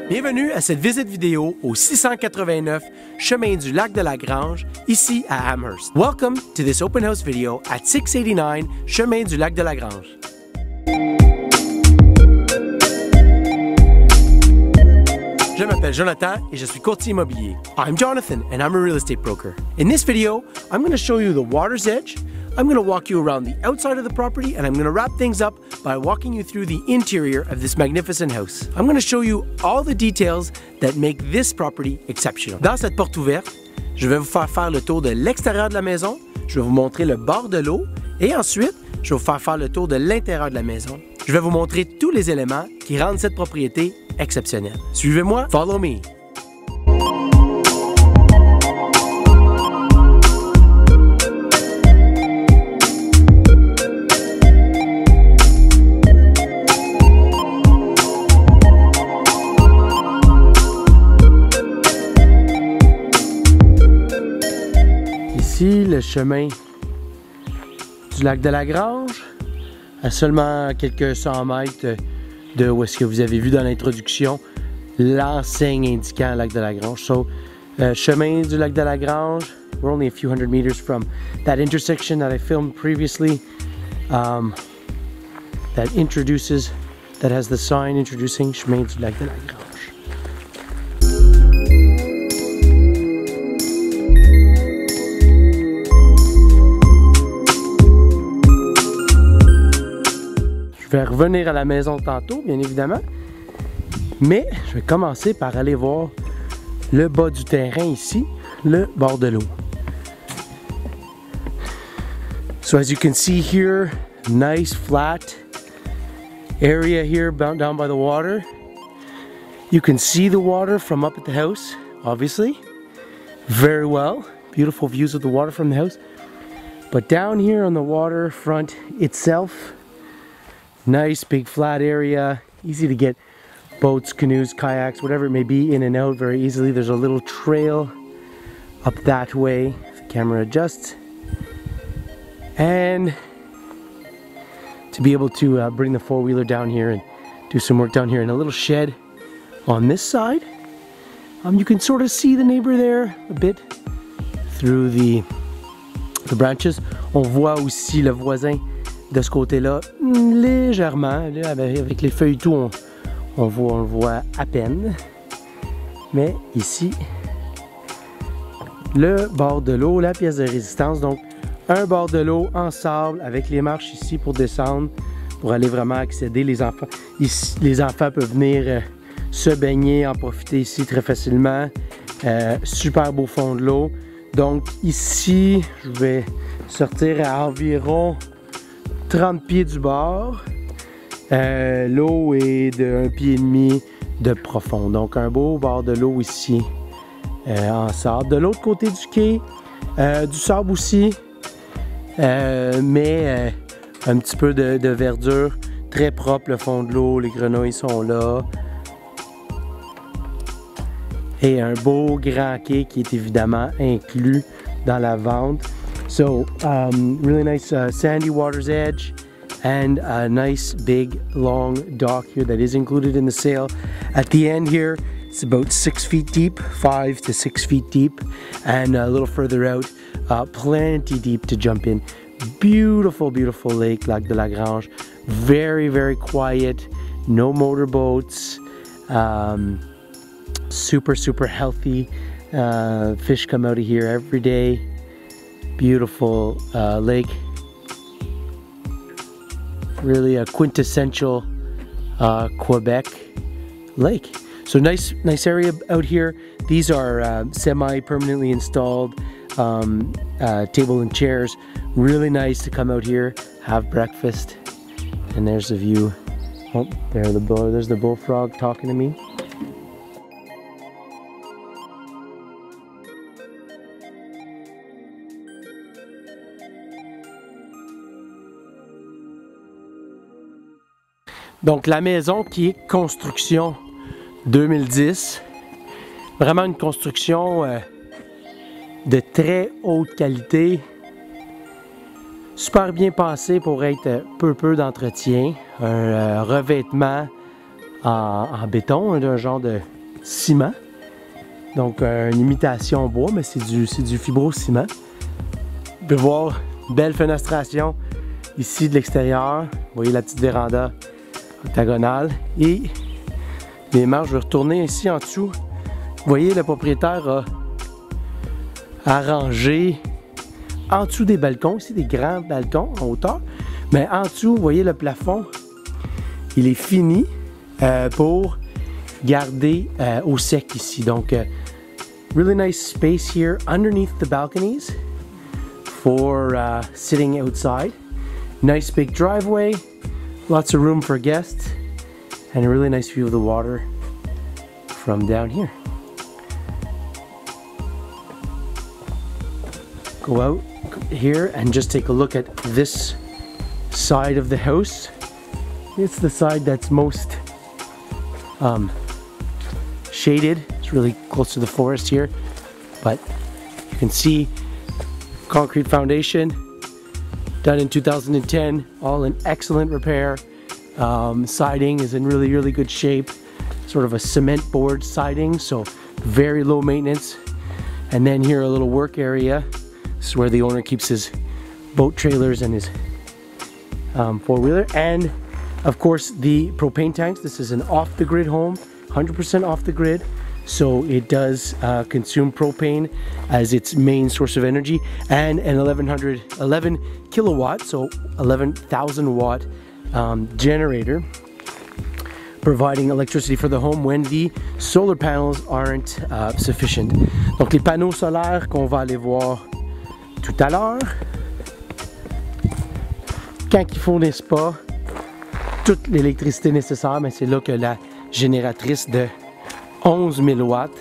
Bienvenue à cette visite vidéo au 689 chemin du lac de la Grange, ici à Amherst. Welcome to this open house video at 689 chemin du lac de la Grange. Je m'appelle Jonathan et je suis courtier immobilier. I'm Jonathan and I'm a real estate broker. In this video, I'm going to show you the water's edge, I'm going to walk you around the outside of the property, and I'm going to wrap things up by walking you through the interior of this magnificent house. I'm going to show you all the details that make this property exceptional. Dans cette porte ouverte, je vais vous faire le tour de l'extérieur de la maison, je vais vous montrer le bord de l'eau, et ensuite, je vais vous faire le tour de l'intérieur de la maison. Je vais vous montrer tous les éléments qui rendent cette propriété exceptionnelle. Suivez-moi, follow me. Ici, le chemin du lac de la Grange, à seulement quelques 100 mètres de où est-ce que vous avez vu dans l'introduction l'enseigne indiquant lac de la Grange. So, chemin du lac de la Grange, we're only a few hundred meters from that intersection that I filmed previously, that has the sign introducing chemin du lac de la Grange. Je vais revenir à la maison tantôt, bien évidemment. Mais je vais commencer par aller voir le bas du terrain ici, le bord de l'eau. So as you can see here, nice flat area here down by the water. You can see the water from up at the house, obviously, very well. Beautiful views of the water from the house. But down here on the waterfront itself, nice big flat area, easy to get boats, canoes, kayaks, whatever it may be, in and out very easily. There's a little trail up that way, if the camera adjusts. And to be able to bring the four-wheeler down here and do some work down here in a little shed on this side. You can sort of see the neighbor there a bit through the branches. On voit aussi le voisin de ce côté-là, légèrement, là, avec les feuilles et tout, on le voit à peine. Mais ici, le bord de l'eau, la pièce de résistance, donc un bord de l'eau en sable avec les marches ici pour descendre, pour aller vraiment accéder. Les enfants peuvent venir se baigner, en profiter ici très facilement. Super beau fond de l'eau. Donc ici, je vais sortir à environ 30 pieds du bord. L'eau est de 1,5 pied de profond. Donc un beau bord de l'eau ici en sable. De l'autre côté du quai, du sable aussi, mais un petit peu de verdure. Très propre le fond de l'eau, les grenouilles sont là. Et un beau grand quai qui est évidemment inclus dans la vente. So, really nice sandy water's edge and a nice big long dock here that is included in the sale. At the end here, it's about 6 feet deep, 5 to 6 feet deep, and a little further out, plenty deep to jump in. Beautiful, beautiful lake, Lac de la Grange. Very, very quiet, no motorboats, super, super healthy. Fish come out of here every day. Beautiful lake, really a quintessential Quebec lake. So nice area out here. These are semi-permanently installed table and chairs. Really nice to come out here, have breakfast, and there's the view. Oh, there's the bullfrog talking to me. Donc la maison qui est construction 2010, vraiment une construction de très haute qualité, super bien pensée pour être peu d'entretien, un revêtement en béton, d'un genre de ciment, donc une imitation bois, mais c'est du fibro-ciment. Vous pouvez voir, belle fenestration ici de l'extérieur, vous voyez la petite véranda octagonale et les marches. Je vais retourner ici en dessous. Vous voyez, le propriétaire a arrangé en dessous des balcons, ici des grands balcons en hauteur, mais en dessous, vous voyez le plafond, il est fini pour garder au sec ici. Donc, really nice space here underneath the balconies for sitting outside. Nice big driveway. Lots of room for guests and a really nice view of the water from down here. Go out here and just take a look at this side of the house. It's the side that's most shaded. It's really close to the forest here, but you can see concrete foundation. Done in 2010, all in excellent repair. Siding is in really good shape. Sort of a cement board siding, so very low maintenance. And then here a little work area. This is where the owner keeps his boat trailers and his four-wheeler. And of course the propane tanks. This is an off-the-grid home, 100% off the grid. So it does consume propane as its main source of energy, and an 11 kilowatt, so 11,000 watt generator, providing electricity for the home when the solar panels aren't sufficient. Donc les panneaux solaires qu'on va aller voir tout à l'heure, quand ils fournissent pas toute l'électricité nécessaire, mais c'est là que la génératrice de 11 000 watts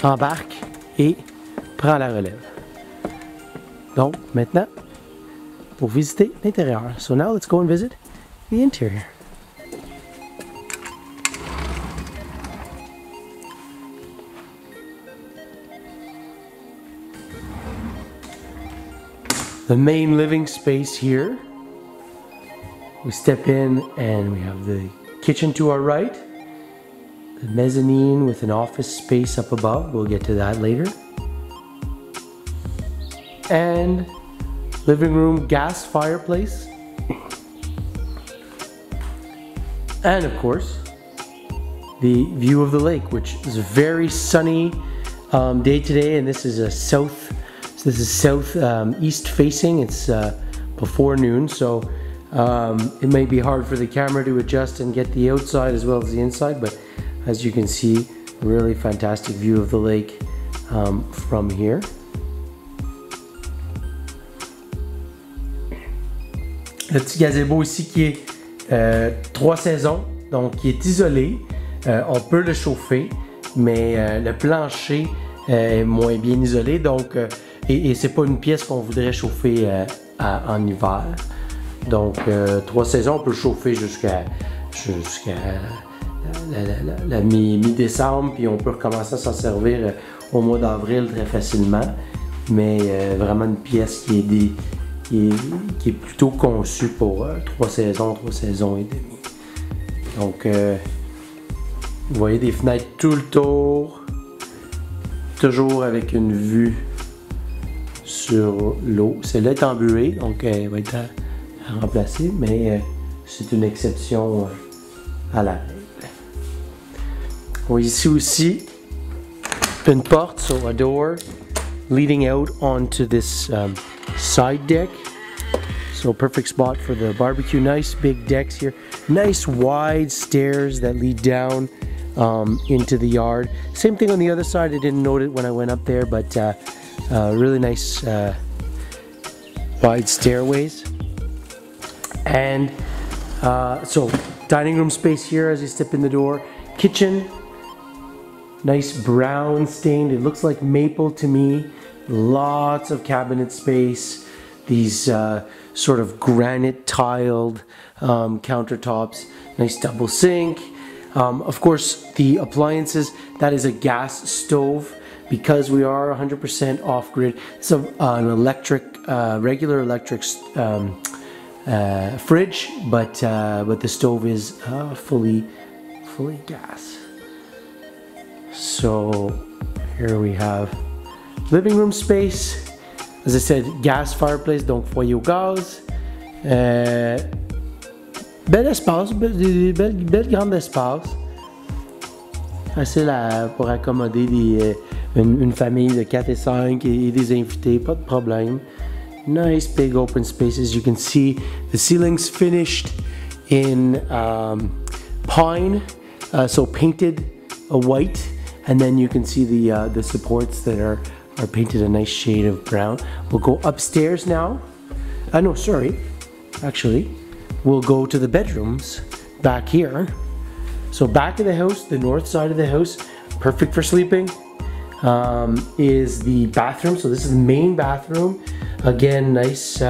embarque et prend la relève. Donc maintenant, pour visiter l'intérieur. So now let's go and visit the interior. The main living space here. We step in and we have the kitchen to our right. The mezzanine with an office space up above. We'll get to that later. And living room gas fireplace. And of course, the view of the lake, which is a very sunny day today. And this is a south east facing. It's before noon, so it may be hard for the camera to adjust and get the outside as well as the inside, but as you can see, a really fantastic view of the lake from here. Le petit gazebo ici qui est 3 saisons, donc qui est isolé. On peut le chauffer, mais le plancher est moins bien isolé, donc et c'est pas une pièce qu'on voudrait chauffer en hiver. Donc 3 saisons, on peut le chauffer jusqu'à la mi-décembre, puis on peut recommencer à s'en servir au mois d'avril très facilement. Mais vraiment une pièce qui est plutôt conçue pour 3 saisons et demie. Donc vous voyez des fenêtres tout le tour, toujours avec une vue sur l'eau. Celle-là est embuée, donc elle va être à remplacer, mais c'est une exception à la règle. Ici aussi, une porte, so a door leading out onto this side deck. So perfect spot for the barbecue. Nice big decks here. Nice wide stairs that lead down into the yard. Same thing on the other side. I didn't note it when I went up there, but really nice wide stairways. And so dining room space here as you step in the door. Kitchen, nice brown stained. It looks like maple to me. Lots of cabinet space. These sort of granite tiled countertops, nice double sink. Of course, the appliances, that is a gas stove because we are 100% off-grid. It's an electric, regular electric fridge, but the stove is fully gas. So here we have living room space. As I said, gas fireplace, donc foyer au gaz. Bel espace, bel grand espace. Facile pour accommoder une famille de 4 et 5 et des invités, pas de problème. Nice big open spaces. You can see the ceilings finished in pine, so painted white, and then you can see the supports that are painted a nice shade of brown. We'll go upstairs now. No, sorry. Actually, we'll go to the bedrooms back here. So back of the house, the north side of the house, perfect for sleeping, is the bathroom. So this is the main bathroom. Again, nice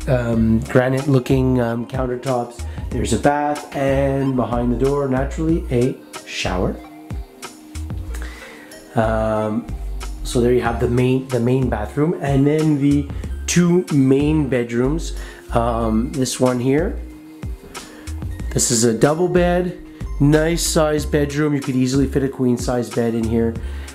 granite looking countertops. There's a bath, and behind the door, naturally, a shower. So there you have the main bathroom, and then the 2 main bedrooms. This one here. This is a double bed, nice size bedroom. You could easily fit a queen size bed in here.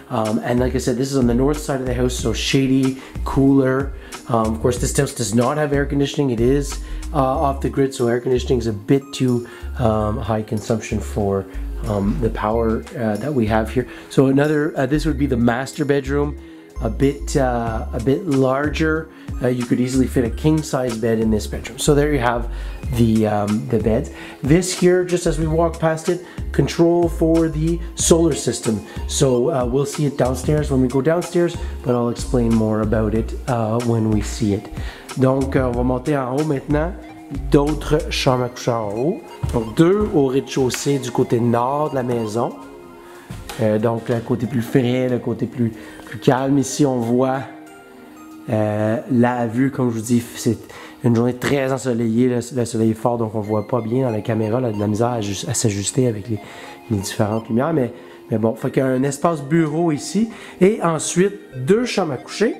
And like I said, this is on the north side of the house, so shady, cooler. Of course, this house does not have air conditioning. It is off the grid, so air conditioning is a bit too high consumption for the power that we have here. So another, this would be the master bedroom, a bit larger. You could easily fit a king size bed in this bedroom. So there you have the beds. This here, just as we walk past it, control for the solar system. So we'll see it downstairs when we go downstairs, but I'll explain more about it when we see it. Donc on va monter en haut maintenant. D'autres chambres à coucher en haut. Donc 2 au rez-de-chaussée du côté nord de la maison. Donc le côté plus frais, le côté plus calme. Ici on voit la vue, comme je vous dis, c'est une journée très ensoleillée, le soleil est fort, donc on voit pas bien dans la caméra, là, de la misère à s'ajuster avec les différentes lumières, mais bon, fait qu'il y a un espace bureau ici, et ensuite 2 chambres à coucher,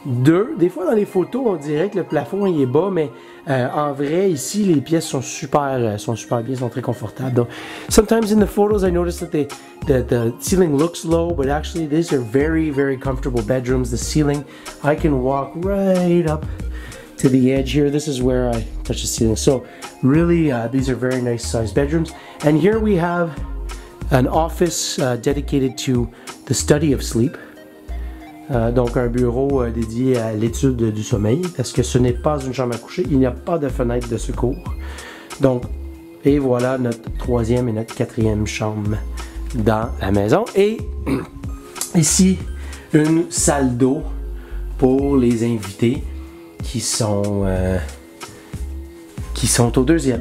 2, des fois dans les photos on dirait que le plafond il est bas, mais en vrai ici les pièces sont super bien, sont très confortables. Donc, sometimes in the photos I notice that the ceiling looks low, but actually these are very comfortable bedrooms. The ceiling, I can walk right up to the edge here. This is where I touch the ceiling. So really these are very nice sized bedrooms. And here we have an office dedicated to the study of sleep. Donc un bureau dédié à l'étude du sommeil, parce que ce n'est pas une chambre à coucher, il n'y a pas de fenêtre de secours. Donc, et voilà notre 3e et notre 4e chambre dans la maison. Et ici, une salle d'eau pour les invités qui sont au 2e. Et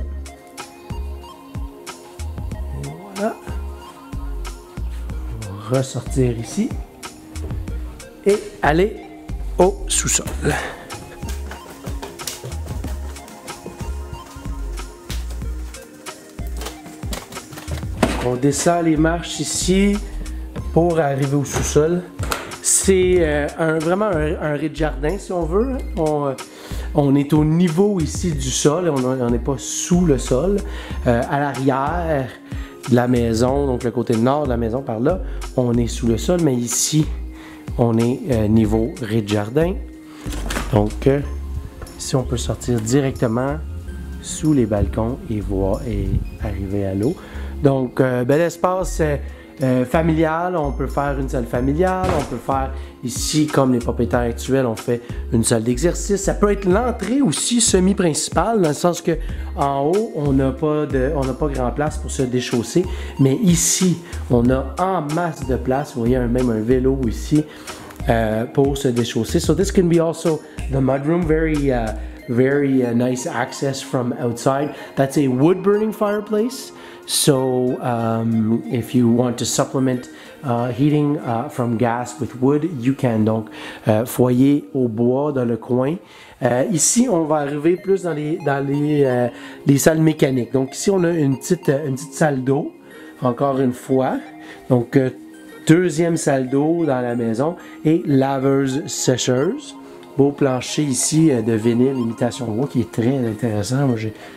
voilà. On va ressortir ici. Et aller au sous-sol. On descend les marches ici pour arriver au sous-sol. C'est vraiment un rez-de-jardin si on veut. On est au niveau ici du sol, on n'est pas sous le sol. À l'arrière de la maison, donc le côté nord de la maison par là, on est sous le sol, mais ici on est niveau rez-de-jardin. Donc ici on peut sortir directement sous les balcons et arriver à l'eau. Donc bel espace familial, on peut faire une salle familiale, on peut faire ici, comme les propriétaires actuels, on fait une salle d'exercice. Ça peut être l'entrée aussi semi-principale, dans le sens que en haut, on n'a pas grand place pour se déchausser, mais ici, on a en masse de place. Vous voyez même un vélo ici pour se déchausser. So this can be also the mudroom, very very nice access from outside. That's a wood burning fireplace. So if you want to supplement heating from gas with wood, you can. Donc, foyer au bois dans le coin. Ici, on va arriver plus dans les salles mécaniques. Donc ici, on a une petite salle d'eau, encore une fois. Donc, deuxième salle d'eau dans la maison et laveuse sécheuse. Beau plancher ici de vinyle imitation bois qui est très intéressant. Moi,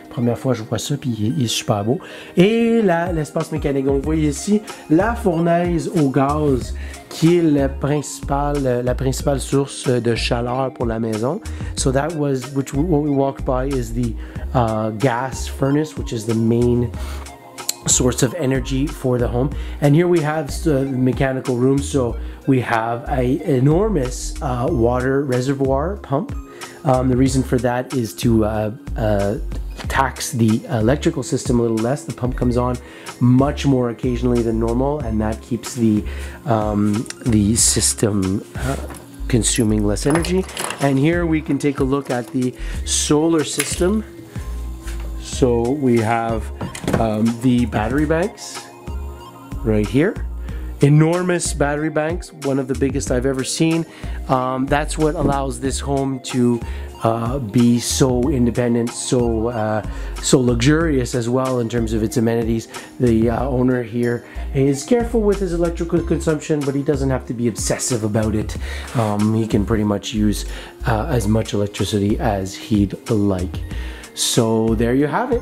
première fois que je vois ça, puis il est super beau. Et l'espace mécanique. Donc, vous voyez ici la fournaise au gaz qui est la principale source de chaleur pour la maison. So that was what we walked by is the gas furnace, which is the main source of energy for the home. And here we have the mechanical room. So we have an enormous water reservoir pump. The reason for that is to tax the electrical system a little less. The pump comes on much more occasionally than normal, and that keeps the system consuming less energy. And here we can take a look at the solar system. So we have the battery banks right here. Enormous battery banks, one of the biggest I've ever seen. That's what allows this home to be so independent, so luxurious as well in terms of its amenities. The owner here is careful with his electrical consumption, but he doesn't have to be obsessive about it. He can pretty much use as much electricity as he'd like. So there you have it.